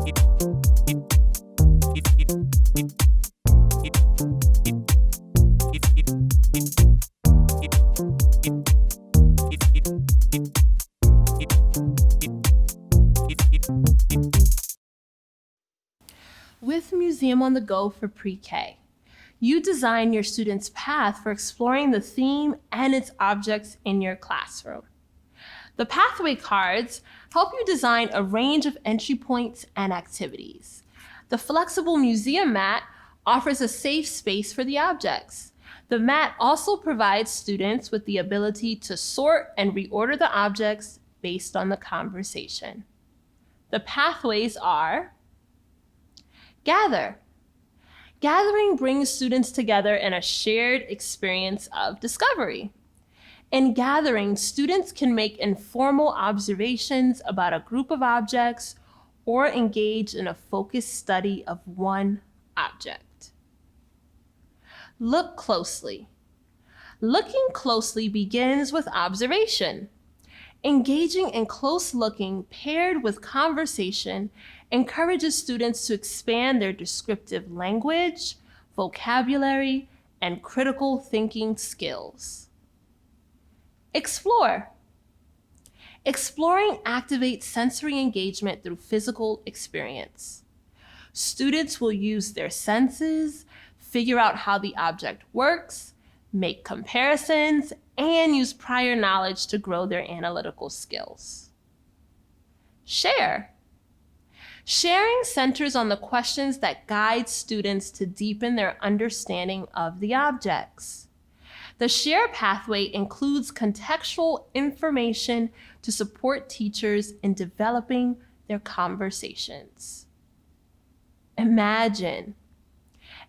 With Museum on the Go for Pre-K, you design your students' path for exploring the theme and its objects in your classroom. The pathway cards help you design a range of entry points and activities. The flexible museum mat offers a safe space for the objects. The mat also provides students with the ability to sort and reorder the objects based on the conversation. The pathways are: gather. Gathering brings students together in a shared experience of discovery. In gathering, students can make informal observations about a group of objects or engage in a focused study of one object. Look closely. Looking closely begins with observation. Engaging in close looking paired with conversation encourages students to expand their descriptive language, vocabulary, and critical thinking skills. Explore. Exploring activates sensory engagement through physical experience. Students will use their senses, figure out how the object works, make comparisons, and use prior knowledge to grow their analytical skills. Share. Sharing centers on the questions that guide students to deepen their understanding of the objects. The share pathway includes contextual information to support teachers in developing their conversations. Imagine.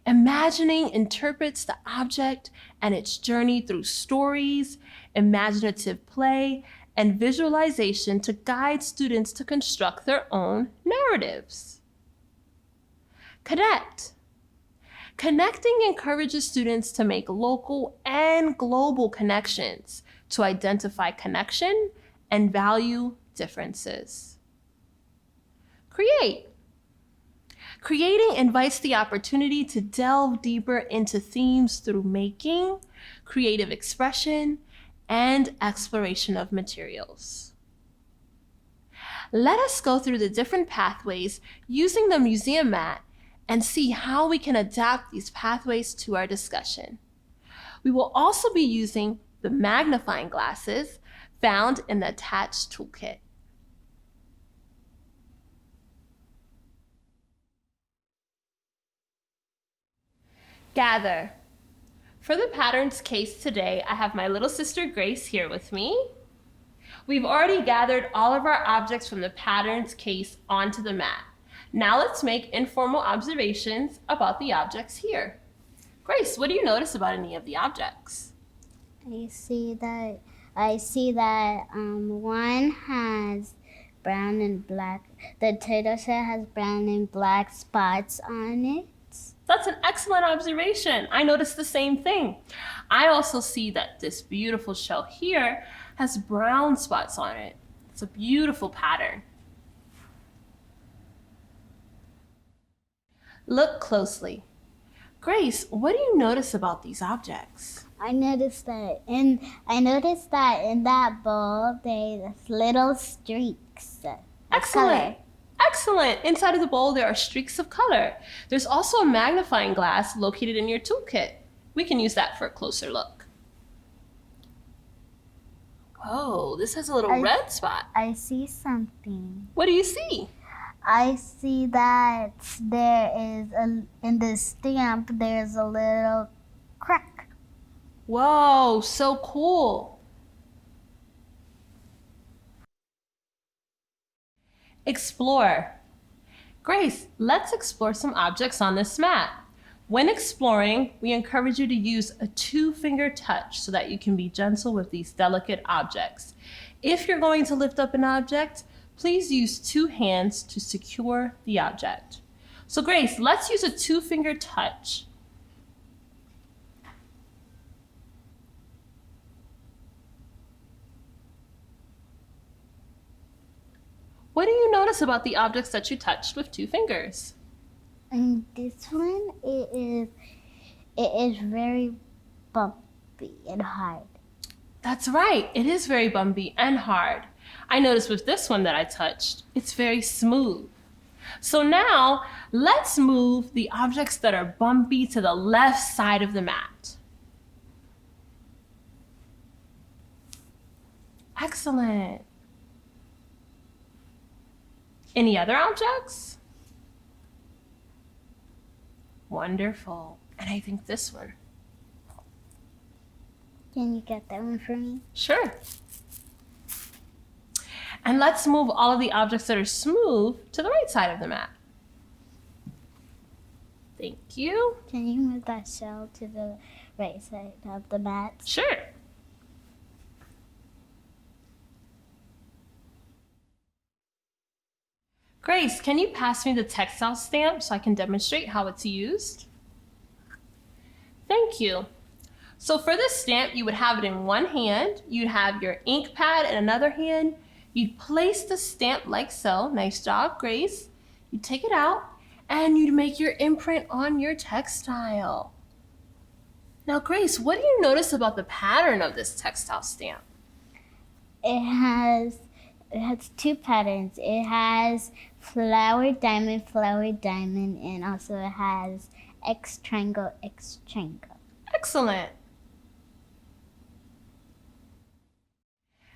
Imagining interprets the object and its journey through stories, imaginative play, and visualization to guide students to construct their own narratives. Connect. Connecting encourages students to make local and global connections, to identify connection and value differences. Create. Creating invites the opportunity to delve deeper into themes through making, creative expression, and exploration of materials. Let us go through the different pathways using the museum mat and see how we can adapt these pathways to our discussion. We will also be using the magnifying glasses found in the attached toolkit. Gather. For the patterns case today, I have my little sister Grace here with me. We've already gathered all of our objects from the patterns case onto the mat. Now let's make informal observations about the objects here. Grace, what do you notice about any of the objects? I see that one has brown and black. The turtle shell has brown and black spots on it. That's an excellent observation. I noticed the same thing. I also see that this beautiful shell here has brown spots on it. It's a beautiful pattern. Look closely. Grace, what do you notice about these objects? I noticed that in that bowl there's little streaks. Excellent. Excellent. Inside of the bowl, there are streaks of color. There's also a magnifying glass located in your toolkit. We can use that for a closer look. Whoa, this has a little red spot. I see something. What do you see? I see that in the stamp, there's a little crack. Whoa, so cool. Explore. Grace, let's explore some objects on this mat. When exploring, we encourage you to use a 2-finger touch so that you can be gentle with these delicate objects. If you're going to lift up an object, please use 2 hands to secure the object. So Grace, let's use a 2-finger touch. What do you notice about the objects that you touched with 2 fingers? And this one, it is very bumpy and hard. That's right, it is very bumpy and hard. I noticed with this one that I touched, it's very smooth. So now, let's move the objects that are bumpy to the left side of the mat. Excellent. Any other objects? Wonderful. And I think this one. Can you get that one for me? Sure. And let's move all of the objects that are smooth to the right side of the mat. Thank you. Can you move that shell to the right side of the mat? Sure. Grace, can you pass me the textile stamp so I can demonstrate how it's used? Thank you. So for this stamp, you would have it in one hand. You'd have your ink pad in another hand. You'd place the stamp like so. Nice job, Grace. You'd take it out and you'd make your imprint on your textile. Now, Grace, what do you notice about the pattern of this textile stamp? It has 2 patterns. It has flower, diamond, and also it has X triangle, X triangle. Excellent.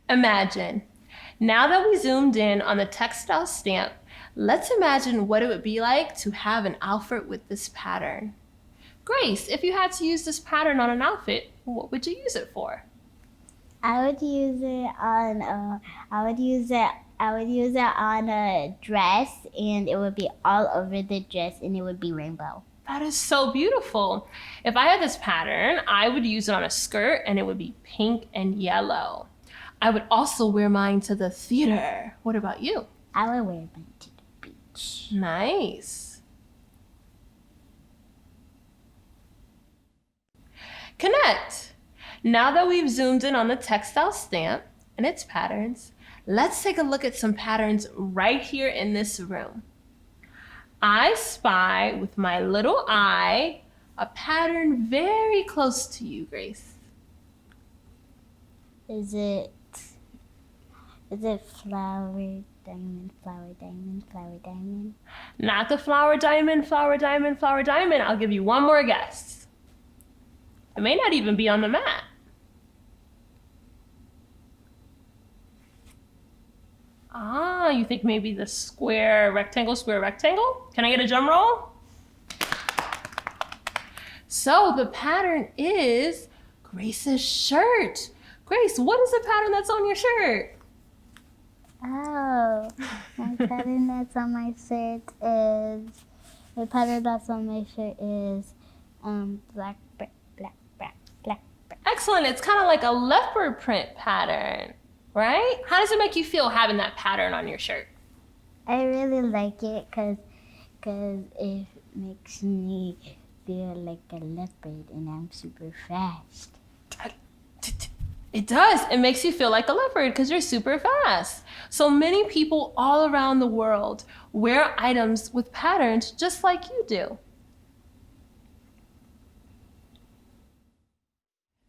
Imagine. Now that we zoomed in on the textile stamp, let's imagine what it would be like to have an outfit with this pattern. Grace, if you had to use this pattern on an outfit, what would you use it for? I would use it on a dress, and it would be all over the dress, and it would be rainbow. That is so beautiful. If I had this pattern, I would use it on a skirt and it would be pink and yellow. I would also wear mine to the theater. What about you? I would wear mine to the beach. Nice. Connect. Now that we've zoomed in on the textile stamp and its patterns, let's take a look at some patterns right here in this room. I spy with my little eye a pattern very close to you, Grace. Is it flower, diamond, flower, diamond, flower, diamond? Not the flower, diamond, flower, diamond, flower, diamond. I'll give you one more guess. It may not even be on the mat. Ah, you think maybe the square, rectangle, square, rectangle? Can I get a drum roll? So the pattern is Grace's shirt. Grace, what is the pattern that's on your shirt? Oh, my pattern that's on my shirt is black, black, black, black, black. Excellent. It's kind of like a leopard print pattern, right? How does it make you feel having that pattern on your shirt? I really like it because it makes me feel like a leopard and I'm super fast. It does. It makes you feel like a leopard because you're super fast. So many people all around the world wear items with patterns just like you do.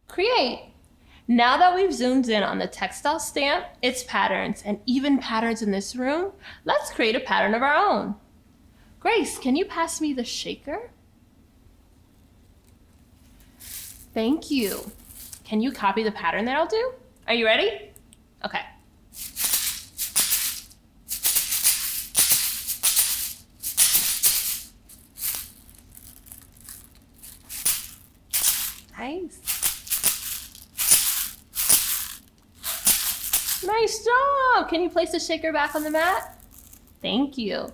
Create. Now that we've zoomed in on the textile stamp, its patterns, and even patterns in this room, let's create a pattern of our own. Grace, can you pass me the shaker? Thank you. Can you copy the pattern that I'll do? Are you ready? Okay. Nice. Nice job. Can you place the shaker back on the mat? Thank you.